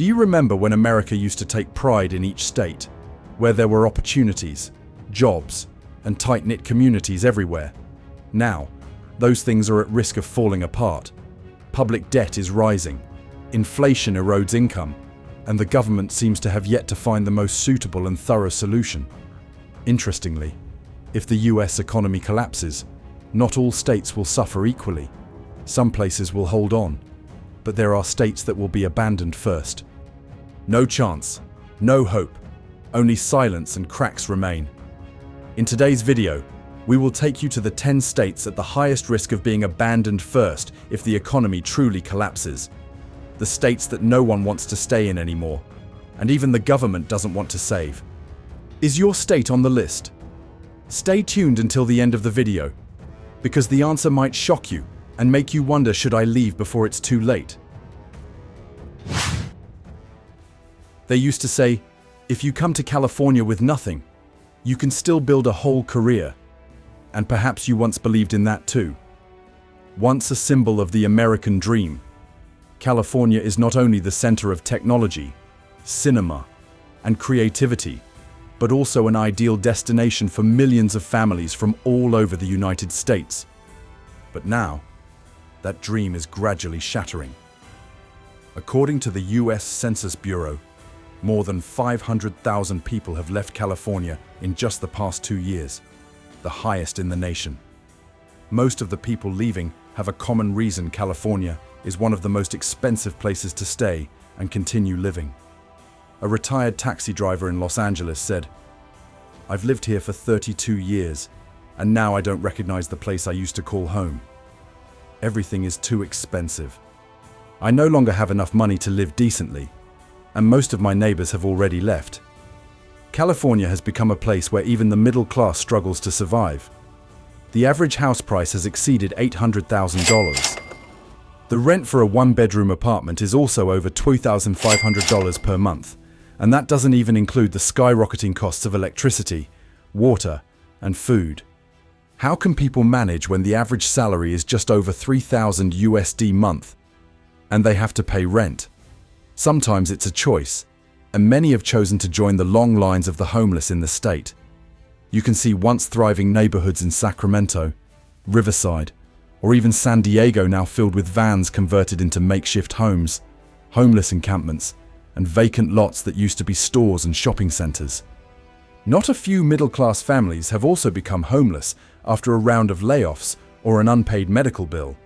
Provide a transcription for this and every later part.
Do you remember when America used to take pride in each state, where there were opportunities, jobs, and tight-knit communities everywhere? Now, those things are at risk of falling apart. Public debt is rising, inflation erodes income, and the government seems to have yet to find the most suitable and thorough solution. Interestingly, if the US economy collapses, not all states will suffer equally. Some places will hold on, but there are states that will be abandoned first. No chance, no hope, only silence and cracks remain. In today's video, we will take you to the 10 states at the highest risk of being abandoned first if the economy truly collapses. The states that no one wants to stay in anymore, and even the government doesn't want to save. Is your state on the list? Stay tuned until the end of the video, because the answer might shock you and make you wonder, should I leave before it's too late? They used to say, if you come to California with nothing, you can still build a whole career. And perhaps you once believed in that too. Once a symbol of the American dream, California is not only the center of technology, cinema, and creativity, but also an ideal destination for millions of families from all over the United States. But now, that dream is gradually shattering. According to the US Census Bureau, more than 500,000 people have left California in just the past 2 years, the highest in the nation. Most of the people leaving have a common reason: California is one of the most expensive places to stay and continue living. A retired taxi driver in Los Angeles said, "I've lived here for 32 years, and now I don't recognize the place I used to call home. Everything is too expensive. I no longer have enough money to live decently, and most of my neighbors have already left." California has become a place where even the middle class struggles to survive. The average house price has exceeded $800,000. The rent for a one-bedroom apartment is also over $2,500 per month, and that doesn't even include the skyrocketing costs of electricity, water, and food. How can people manage when the average salary is just over $3,000 USD month, and they have to pay rent? Sometimes it's a choice, and many have chosen to join the long lines of the homeless in the state. You can see once thriving neighborhoods in Sacramento, Riverside, or even San Diego now filled with vans converted into makeshift homes, homeless encampments, and vacant lots that used to be stores and shopping centers. Not a few middle-class families have also become homeless after a round of layoffs or an unpaid medical bill.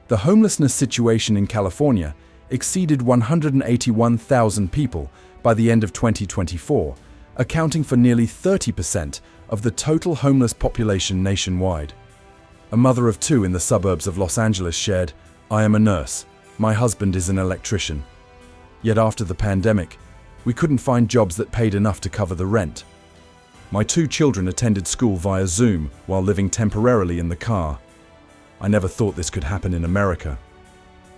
The homelessness situation in California exceeded 181,000 people by the end of 2024, accounting for nearly 30% of the total homeless population nationwide. A mother of 2 in the suburbs of Los Angeles shared, "I am a nurse. My husband is an electrician. Yet after the pandemic, we couldn't find jobs that paid enough to cover the rent. My 2 children attended school via Zoom while living temporarily in the car. I never thought this could happen in America."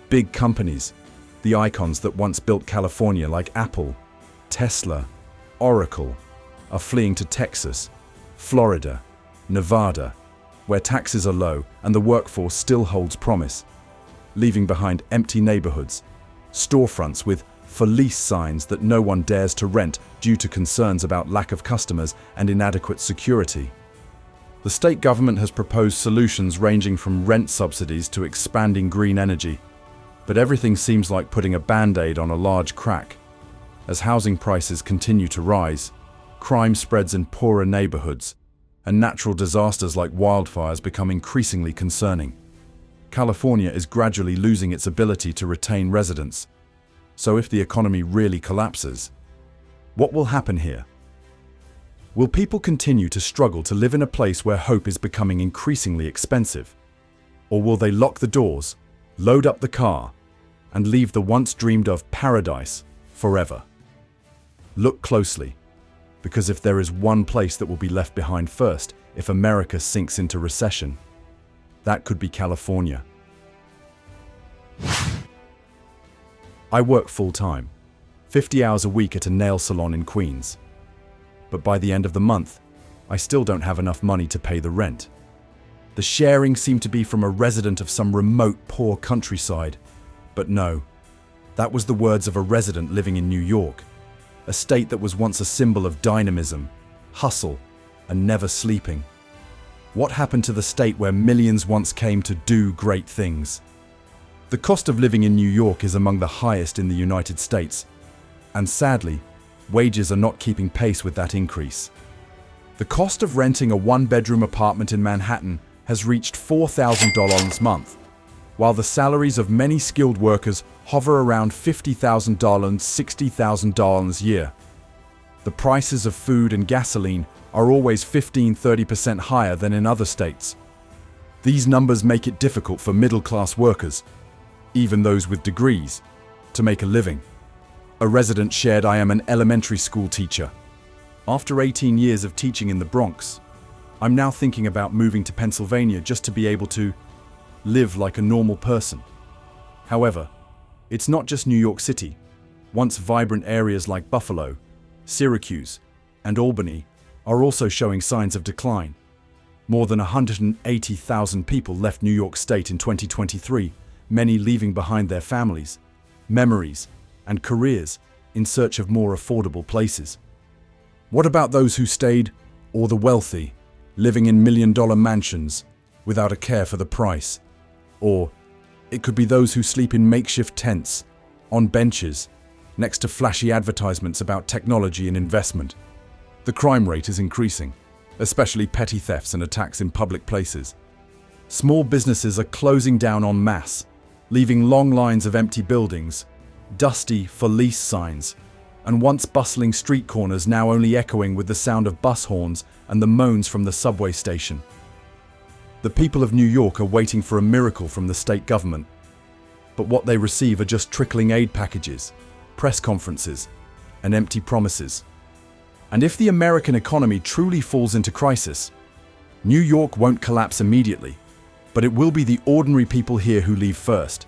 Big companies, the icons that once built California like Apple, Tesla, Oracle, are fleeing to Texas, Florida, Nevada, where taxes are low and the workforce still holds promise, leaving behind empty neighborhoods, storefronts with "for lease" signs that no one dares to rent due to concerns about lack of customers and inadequate security. The state government has proposed solutions ranging from rent subsidies to expanding green energy, but everything seems like putting a band-aid on a large crack. As housing prices continue to rise, crime spreads in poorer neighborhoods, and natural disasters like wildfires become increasingly concerning. California is gradually losing its ability to retain residents. So if the economy really collapses, what will happen here? Will people continue to struggle to live in a place where hope is becoming increasingly expensive? Or will they lock the doors, load up the car, and leave the once dreamed of paradise forever? Look closely, because if there is one place that will be left behind first if America sinks into recession, that could be California. I work full-time, 50 hours a week at a nail salon in Queens. But by the end of the month, I still don't have enough money to pay the rent. The sharing seemed to be from a resident of some remote, poor countryside. But no, That was the words of a resident living in New York, a state that was once a symbol of dynamism, hustle, and never sleeping. What happened to the state where millions once came to do great things? The cost of living in New York is among the highest in the United States, and sadly, wages are not keeping pace with that increase. The cost of renting a one-bedroom apartment in Manhattan has reached $4,000 a month, while the salaries of many skilled workers hover around $50,000, $60,000 a year. The prices of food and gasoline are always 15–30% higher than in other states. These numbers make it difficult for middle-class workers, even those with degrees, to make a living. A resident shared, "I am an elementary school teacher. After 18 years of teaching in the Bronx, I'm now thinking about moving to Pennsylvania just to be able to live like a normal person." However, it's not just New York City. Once vibrant areas like Buffalo, Syracuse, and Albany are also showing signs of decline. More than 180,000 people left New York State in 2023, many leaving behind their families, memories, and careers in search of more affordable places. What about those who stayed, or the wealthy, living in million-dollar mansions without a care for the price? Or it could be those who sleep in makeshift tents, on benches, next to flashy advertisements about technology and investment. The crime rate is increasing, especially petty thefts and attacks in public places. Small businesses are closing down en masse, leaving long lines of empty buildings, dusty "for lease" signs, and once bustling street corners now only echoing with the sound of bus horns and the moans from the subway station. The people of New York are waiting for a miracle from the state government, but what they receive are just trickling aid packages, press conferences, and empty promises. And if the American economy truly falls into crisis, New York won't collapse immediately, but it will be the ordinary people here who leave first,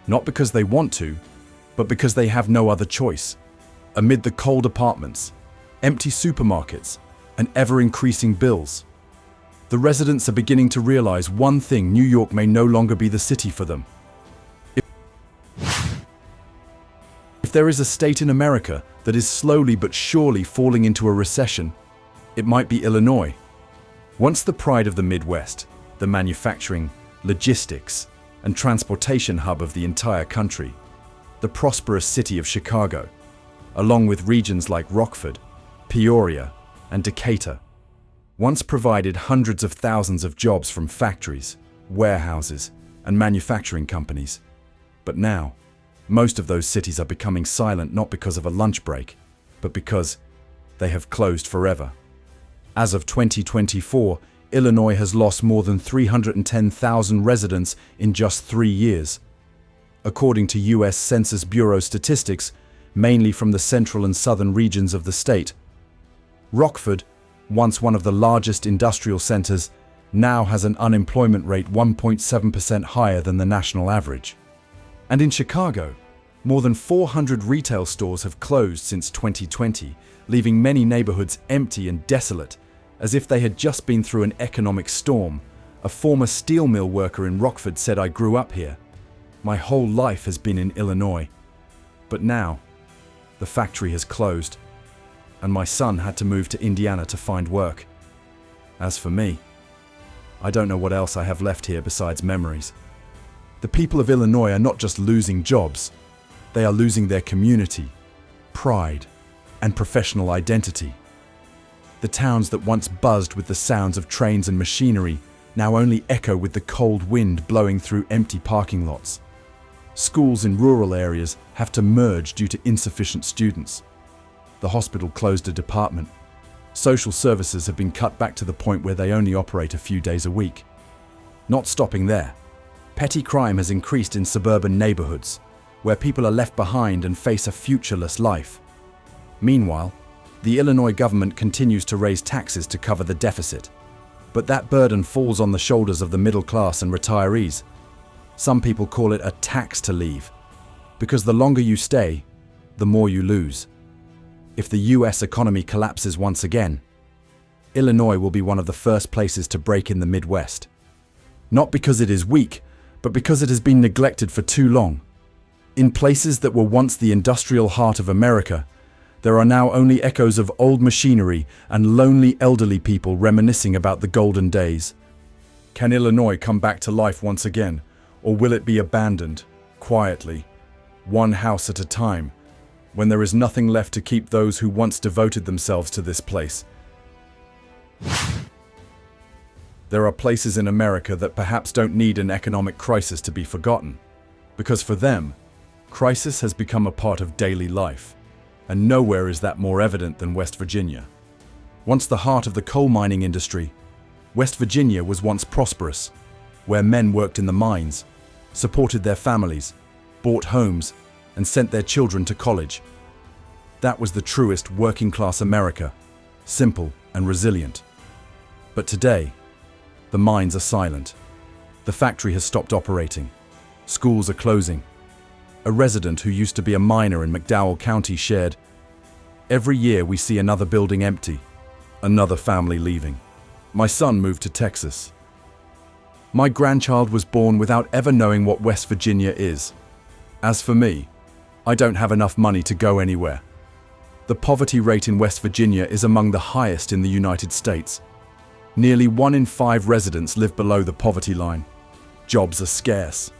not because they want to, but because they have no other choice. Amid the cold apartments, empty supermarkets, and ever-increasing bills, the residents are beginning to realize one thing: New York may no longer be the city for them. If there is a state in America that is slowly but surely falling into a recession, it might be Illinois. Once the pride of the Midwest, the manufacturing, logistics, and transportation hub of the entire country, the prosperous city of Chicago, along with regions like Rockford, Peoria, and Decatur, once provided hundreds of thousands of jobs from factories, warehouses, and manufacturing companies. But now, most of those cities are becoming silent not because of a lunch break, but because they have closed forever. As of 2024, Illinois has lost more than 310,000 residents in just 3 years. According to U.S. Census Bureau statistics, mainly from the central and southern regions of the state. Rockford, once one of the largest industrial centers, now has an unemployment rate 1.7% higher than the national average. And in Chicago, more than 400 retail stores have closed since 2020, leaving many neighborhoods empty and desolate, as if they had just been through an economic storm. A former steel mill worker in Rockford said, "I grew up here. My whole life has been in Illinois. But now, the factory has closed, and my son had to move to Indiana to find work. As for me, I don't know what else I have left here besides memories." The people of Illinois are not just losing jobs, they are losing their community, pride, and professional identity. The towns that once buzzed with the sounds of trains and machinery now only echo with the cold wind blowing through empty parking lots. Schools in rural areas have to merge due to insufficient students. The hospital closed a department. Social services have been cut back to the point where they only operate a few days a week. Not stopping there, petty crime has increased in suburban neighborhoods, where people are left behind and face a futureless life. Meanwhile, the Illinois government continues to raise taxes to cover the deficit. But that burden falls on the shoulders of the middle class and retirees. Some people call it a tax to leave, because the longer you stay, the more you lose. If the US economy collapses once again, Illinois will be one of the first places to break in the Midwest. Not because it is weak, but because it has been neglected for too long. In places that were once the industrial heart of America, there are now only echoes of old machinery and lonely elderly people reminiscing about the golden days. Can Illinois come back to life once again, or will it be abandoned, quietly, one house at a time, when there is nothing left to keep those who once devoted themselves to this place? There are places in America that perhaps don't need an economic crisis to be forgotten, because for them, crisis has become a part of daily life. And nowhere is that more evident than West Virginia. Once the heart of the coal mining industry, West Virginia was once prosperous, where men worked in the mines, supported their families, bought homes, and sent their children to college. That was the truest working-class America, simple and resilient. But today, the mines are silent. The factory has stopped operating. Schools are closing. A resident who used to be a miner in McDowell County shared, "Every year we see another building empty, another family leaving. My son moved to Texas. My grandchild was born without ever knowing what West Virginia is. As for me, I don't have enough money to go anywhere." The poverty rate in West Virginia is among the highest in the United States. Nearly 1 in 5 residents live below the poverty line. Jobs are scarce.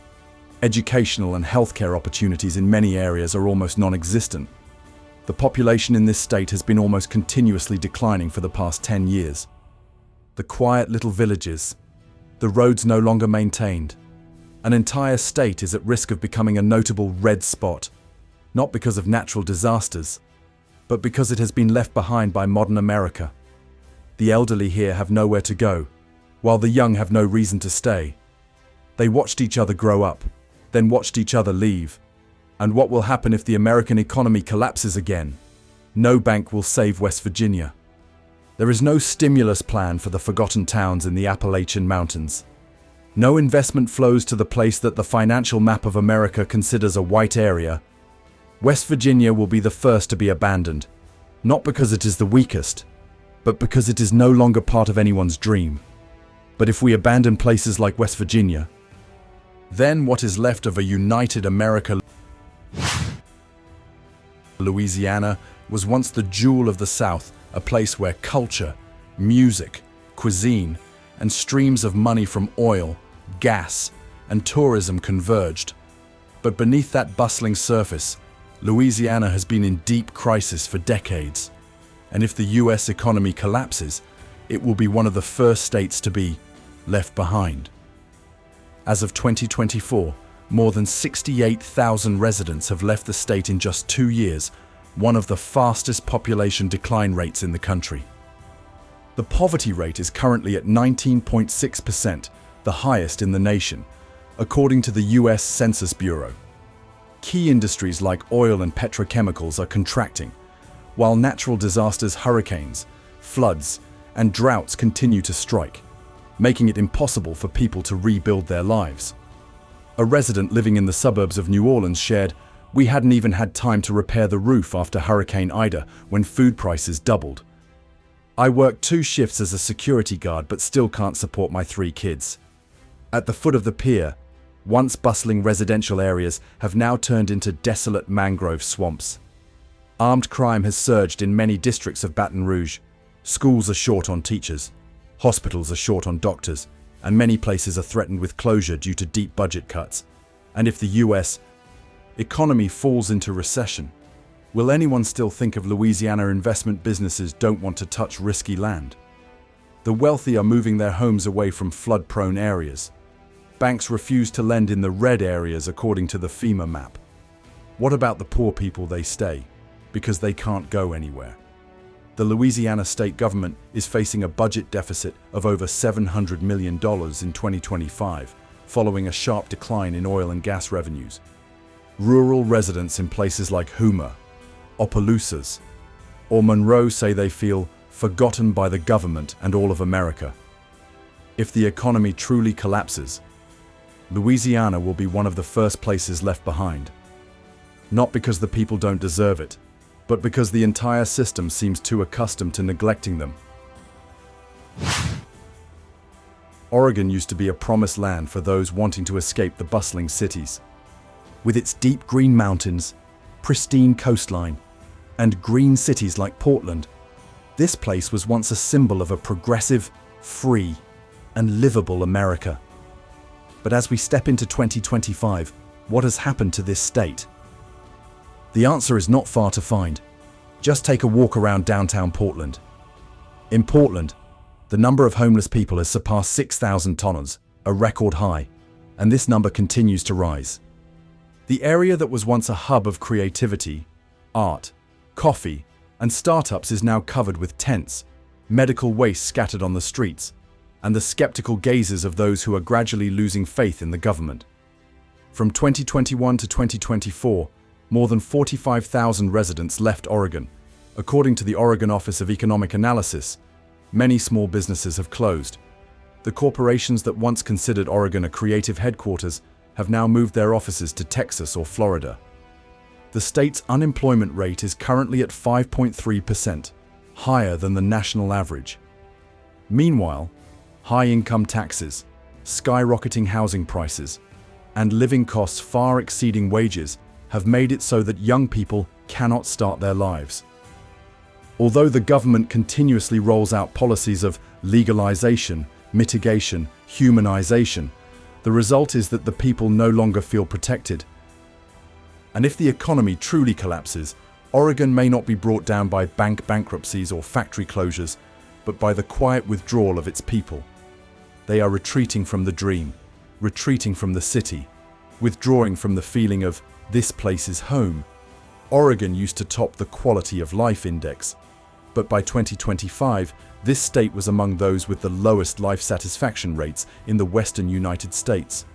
Educational and healthcare opportunities in many areas are almost non-existent. The population in this state has been almost continuously declining for the past 10 years. The quiet little villages, the roads no longer maintained. An entire state is at risk of becoming a notable red spot, not because of natural disasters, but because it has been left behind by modern America. The elderly here have nowhere to go, while the young have no reason to stay. They watched each other grow up, then watched each other leave. And what will happen if the American economy collapses again? No bank will save West Virginia. There is no stimulus plan for the forgotten towns in the Appalachian Mountains. No investment flows to the place that the financial map of America considers a white area. West Virginia will be the first to be abandoned, not because it is the weakest, but because it is no longer part of anyone's dream. But if we abandon places like West Virginia, then what is left of a united America? Louisiana was once the jewel of the South, a place where culture, music, cuisine, and streams of money from oil, gas, and tourism converged. But beneath that bustling surface, Louisiana has been in deep crisis for decades. And if the US economy collapses, it will be one of the first states to be left behind. As of 2024, more than 68,000 residents have left the state in just 2 years, one of the fastest population decline rates in the country. The poverty rate is currently at 19.6%, the highest in the nation, according to the US Census Bureau. Key industries like oil and petrochemicals are contracting, while natural disasters, hurricanes, floods, and droughts continue to strike, making it impossible for people to rebuild their lives. A resident living in the suburbs of New Orleans shared, "We hadn't even had time to repair the roof after Hurricane Ida when food prices doubled. I worked 2 shifts as a security guard but still can't support my 3 kids." At the foot of the pier, once bustling residential areas have now turned into desolate mangrove swamps. Armed crime has surged in many districts of Baton Rouge. Schools are short on teachers. Hospitals are short on doctors, and many places are threatened with closure due to deep budget cuts. And if the US economy falls into recession, will anyone still think of Louisiana? Investment businesses don't want to touch risky land. The wealthy are moving their homes away from flood-prone areas. Banks refuse to lend in the red areas according to the FEMA map. What about the poor people? They stay because they can't go anywhere. The Louisiana state government is facing a budget deficit of over $700 million in 2025, following a sharp decline in oil and gas revenues. Rural residents in places like Houma, Opelousas, or Monroe say they feel forgotten by the government and all of America. If the economy truly collapses, Louisiana will be one of the first places left behind. Not because the people don't deserve it, but because the entire system seems too accustomed to neglecting them. Oregon used to be a promised land for those wanting to escape the bustling cities. With its deep green mountains, pristine coastline, and green cities like Portland, this place was once a symbol of a progressive, free, and livable America. But as we step into 2025, what has happened to this state? The answer is not far to find. Just take a walk around downtown Portland. In Portland, the number of homeless people has surpassed 6,000 tonners, a record high, and this number continues to rise. The area that was once a hub of creativity, art, coffee, and startups is now covered with tents, medical waste scattered on the streets, and the skeptical gazes of those who are gradually losing faith in the government. From 2021 to 2024, more than 45,000 residents left Oregon. According to the Oregon Office of Economic Analysis, many small businesses have closed. The corporations that once considered Oregon a creative headquarters have now moved their offices to Texas or Florida. The state's unemployment rate is currently at 5.3%, higher than the national average. Meanwhile, high income taxes, skyrocketing housing prices, and living costs far exceeding wages have made it so that young people cannot start their lives. Although the government continuously rolls out policies of legalization, mitigation, humanization, the result is that the people no longer feel protected. And if the economy truly collapses, Oregon may not be brought down by bank bankruptcies or factory closures, but by the quiet withdrawal of its people. They are retreating from the dream, retreating from the city, withdrawing from the feeling of "this place is home." Oregon used to top the Quality of Life Index, but by 2025, this state was among those with the lowest life satisfaction rates in the western United States.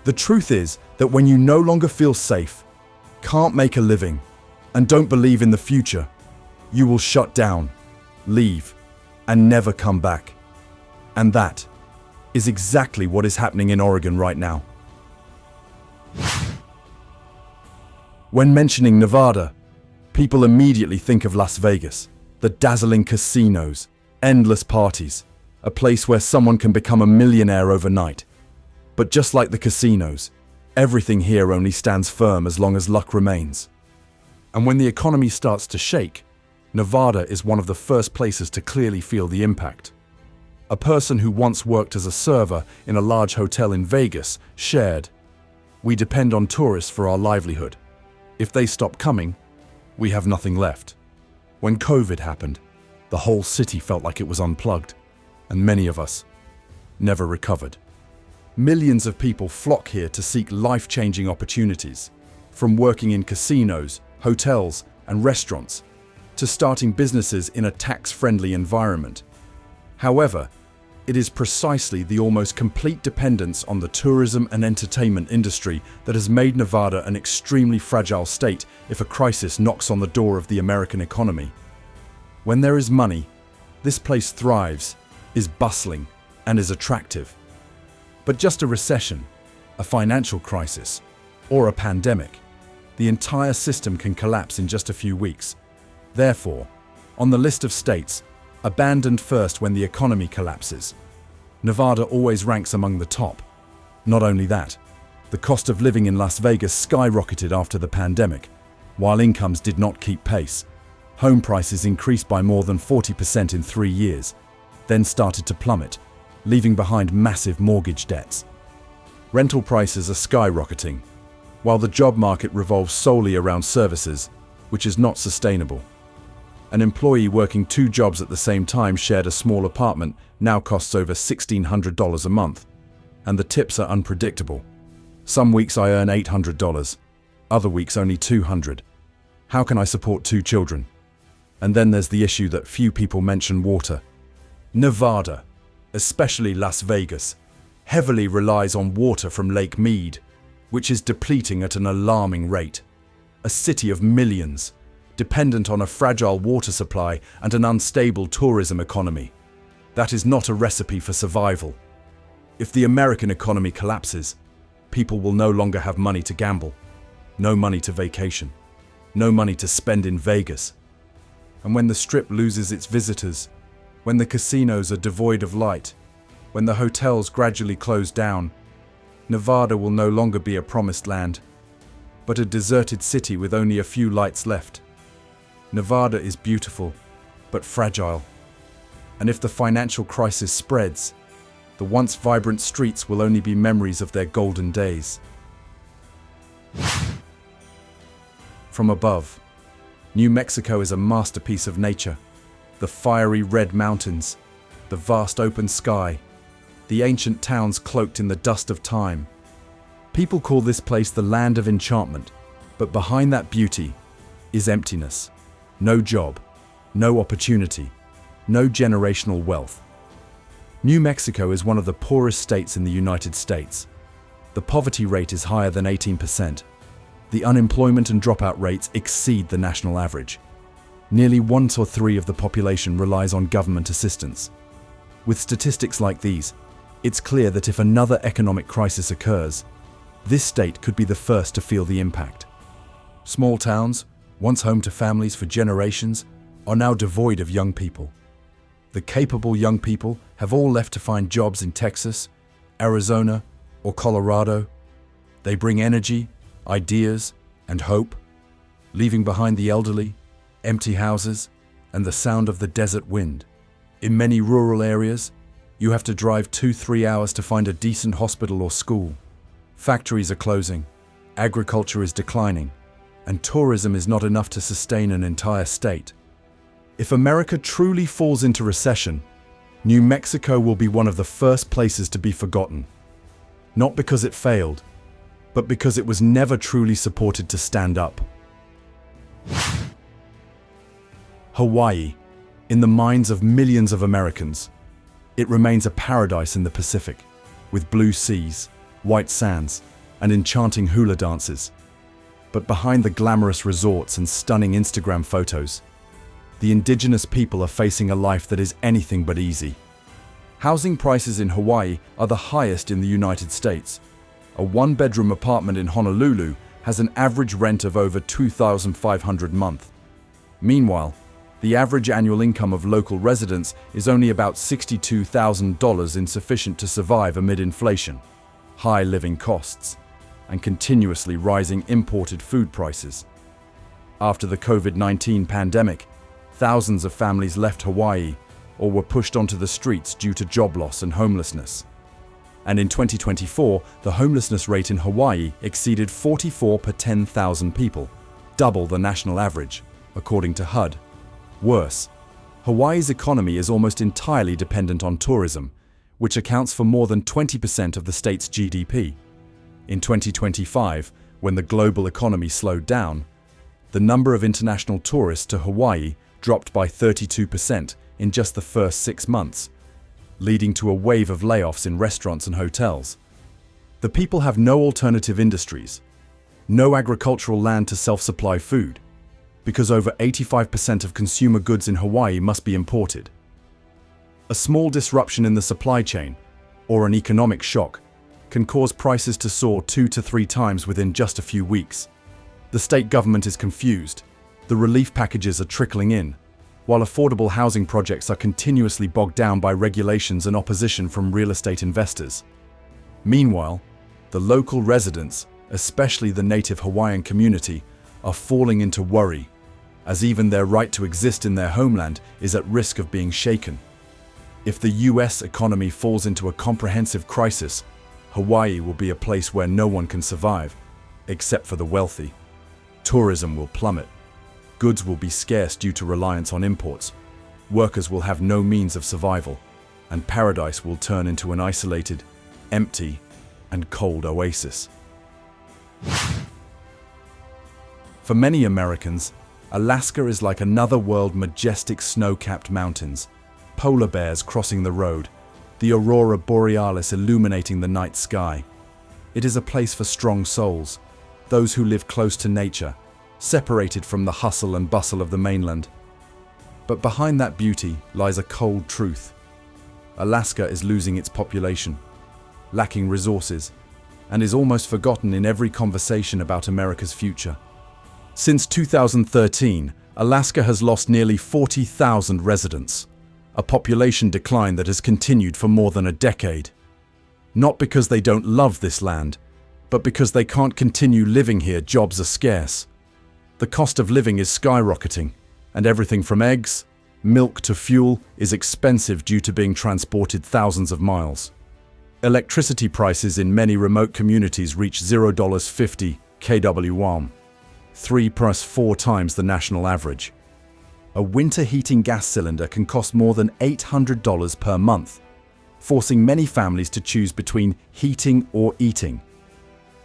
The truth is that when you no longer feel safe, can't make a living, and don't believe in the future, you will shut down, leave, and never come back. And that is exactly what is happening in Oregon right now. When mentioning Nevada, people immediately think of Las Vegas, the dazzling casinos, endless parties, a place where someone can become a millionaire overnight. But just like the casinos, everything here only stands firm as long as luck remains. And when the economy starts to shake, Nevada is one of the first places to clearly feel the impact. A person who once worked as a server in a large hotel in Vegas shared, "We depend on tourists for our livelihood. If they stop coming, we have nothing left." When COVID happened, the whole city felt like it was unplugged, and many of us never recovered. Millions of people flock here to seek life-changing opportunities, from working in casinos, hotels, and restaurants, to starting businesses in a tax-friendly environment. However, it is precisely the almost complete dependence on the tourism and entertainment industry that has made Nevada an extremely fragile state if a crisis knocks on the door of the American economy. When there is money, this place thrives, is bustling, and is attractive. But just a recession, a financial crisis, or a pandemic, the entire system can collapse in just a few weeks. Therefore, on the list of states abandoned first when the economy collapses, Nevada always ranks among the top. Not only that, the cost of living in Las Vegas skyrocketed after the pandemic, while incomes did not keep pace. Home prices increased by more than 40% in 3 years, then started to plummet, leaving behind massive mortgage debts. Rental prices are skyrocketing, while the job market revolves solely around services, which is not sustainable. An employee working 2 jobs at the same time shared a small apartment now costs over $1,600 a month, and the tips are unpredictable. Some weeks I earn $800, other weeks only $200. How can I support 2 children? And then there's the issue that few people mention: water. Nevada, especially Las Vegas, heavily relies on water from Lake Mead, which is depleting at an alarming rate. A city of millions, dependent on a fragile water supply and an unstable tourism economy. That is not a recipe for survival. If the American economy collapses, people will no longer have money to gamble, no money to vacation, no money to spend in Vegas. And when the Strip loses its visitors, when the casinos are devoid of light, when the hotels gradually close down, Nevada will no longer be a promised land, but a deserted city with only a few lights left. Nevada is beautiful, but fragile. And if the financial crisis spreads, the once vibrant streets will only be memories of their golden days. From above, New Mexico is a masterpiece of nature. The fiery red mountains, the vast open sky, the ancient towns cloaked in the dust of time. People call this place the land of enchantment, but behind that beauty is emptiness. No job, no opportunity, no generational wealth. New Mexico is one of the poorest states in the United States. The poverty rate is higher than 18%. The unemployment and dropout rates exceed the national average. Nearly 1 to 3 of the population relies on government assistance. With statistics like these, it's clear that if another economic crisis occurs, this state could be the first to feel the impact. Small towns, once home to families for generations, are now devoid of young people. The capable young people have all left to find jobs in Texas, Arizona, or Colorado. They bring energy, ideas, and hope, leaving behind the elderly, empty houses, and the sound of the desert wind. In many rural areas, you have to drive 2-3 hours to find a decent hospital or school. Factories are closing, agriculture is declining, and tourism is not enough to sustain an entire state. If America truly falls into recession, New Mexico will be one of the first places to be forgotten. Not because it failed, but because it was never truly supported to stand up. Hawaii, in the minds of millions of Americans, it remains a paradise in the Pacific, with blue seas, white sands, and enchanting hula dances. But behind the glamorous resorts and stunning Instagram photos, the indigenous people are facing a life that is anything but easy. Housing prices in Hawaii are the highest in the United States. A one-bedroom apartment in Honolulu has an average rent of over $2,500 a month. Meanwhile, the average annual income of local residents is only about $62,000, insufficient to survive amid inflation, high living costs, and continuously rising imported food prices. After the COVID-19 pandemic, thousands of families left Hawaii or were pushed onto the streets due to job loss and homelessness. And in 2024, the homelessness rate in Hawaii exceeded 44 per 10,000 people, double the national average, according to HUD. Worse, Hawaii's economy is almost entirely dependent on tourism, which accounts for more than 20% of the state's GDP. In 2025, when the global economy slowed down, the number of international tourists to Hawaii dropped by 32% in just the first 6 months, leading to a wave of layoffs in restaurants and hotels. The people have no alternative industries, no agricultural land to self-supply food, because over 85% of consumer goods in Hawaii must be imported. A small disruption in the supply chain, or an economic shock, can cause prices to soar 2 to 3 times within just a few weeks. The state government is confused. The relief packages are trickling in, while affordable housing projects are continuously bogged down by regulations and opposition from real estate investors. Meanwhile, the local residents, especially the native Hawaiian community, are falling into worry, as even their right to exist in their homeland is at risk of being shaken. If the US economy falls into a comprehensive crisis, Hawaii will be a place where no one can survive, except for the wealthy. Tourism will plummet. Goods will be scarce due to reliance on imports. Workers will have no means of survival, and paradise will turn into an isolated, empty, and cold oasis. For many Americans, Alaska is like another world: majestic snow-capped mountains, polar bears crossing the road, the aurora borealis illuminating the night sky. It is a place for strong souls, those who live close to nature, separated from the hustle and bustle of the mainland. But behind that beauty lies a cold truth. Alaska is losing its population, lacking resources, and is almost forgotten in every conversation about America's future. Since 2013, Alaska has lost nearly 40,000 residents, a population decline that has continued for more than a decade. Not because they don't love this land, but because they can't continue living here. Jobs are scarce. The cost of living is skyrocketing, and everything from eggs, milk to fuel is expensive due to being transported thousands of miles. Electricity prices in many remote communities reach $0.50 kWh, 3+4 times the national average. A winter heating gas cylinder can cost more than $800 per month, forcing many families to choose between heating or eating.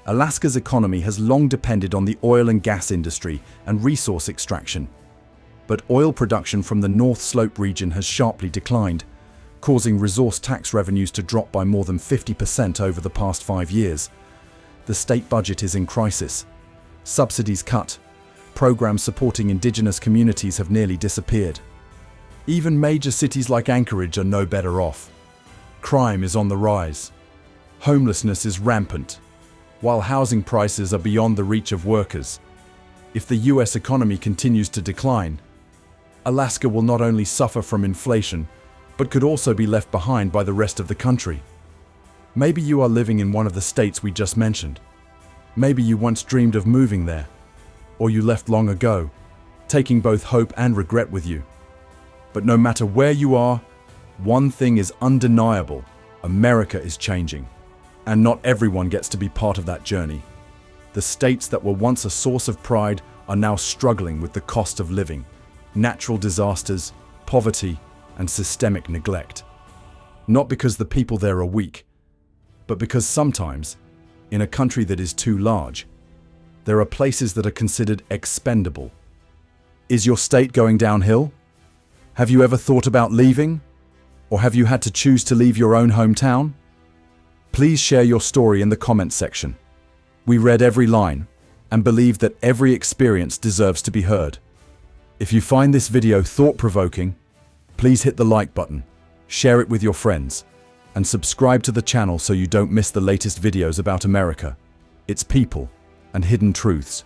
Alaska's economy has long depended on the oil and gas industry and resource extraction, but oil production from the North Slope region has sharply declined, causing resource tax revenues to drop by more than 50% over the past 5 years. The state budget is in crisis. Subsidies cut. Programs supporting indigenous communities have nearly disappeared. Even major cities like Anchorage are no better off. Crime is on the rise. Homelessness is rampant, while housing prices are beyond the reach of workers. If the US economy continues to decline, Alaska will not only suffer from inflation, but could also be left behind by the rest of the country. Maybe you are living in one of the states we just mentioned. Maybe you once dreamed of moving there, or you left long ago, taking both hope and regret with you. But no matter where you are, one thing is undeniable: America is changing, and not everyone gets to be part of that journey. The states that were once a source of pride are now struggling with the cost of living, natural disasters, poverty, and systemic neglect. Not because the people there are weak, but because sometimes, in a country that is too large, there are places that are considered expendable. Is your state going downhill? Have you ever thought about leaving? Or have you had to choose to leave your own hometown? Please share your story in the comments section. We read every line and believe that every experience deserves to be heard. If you find this video thought-provoking, please hit the like button, share it with your friends, and subscribe to the channel so you don't miss the latest videos about America, its people, and hidden truths.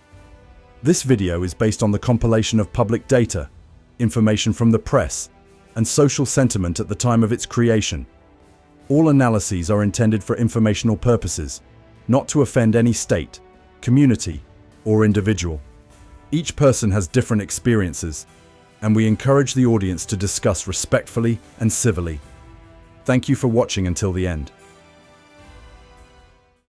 This video is based on the compilation of public data, information from the press, and social sentiment at the time of its creation. All analyses are intended for informational purposes, not to offend any state, community, or individual. Each person has different experiences, and we encourage the audience to discuss respectfully and civilly. Thank you for watching until the end.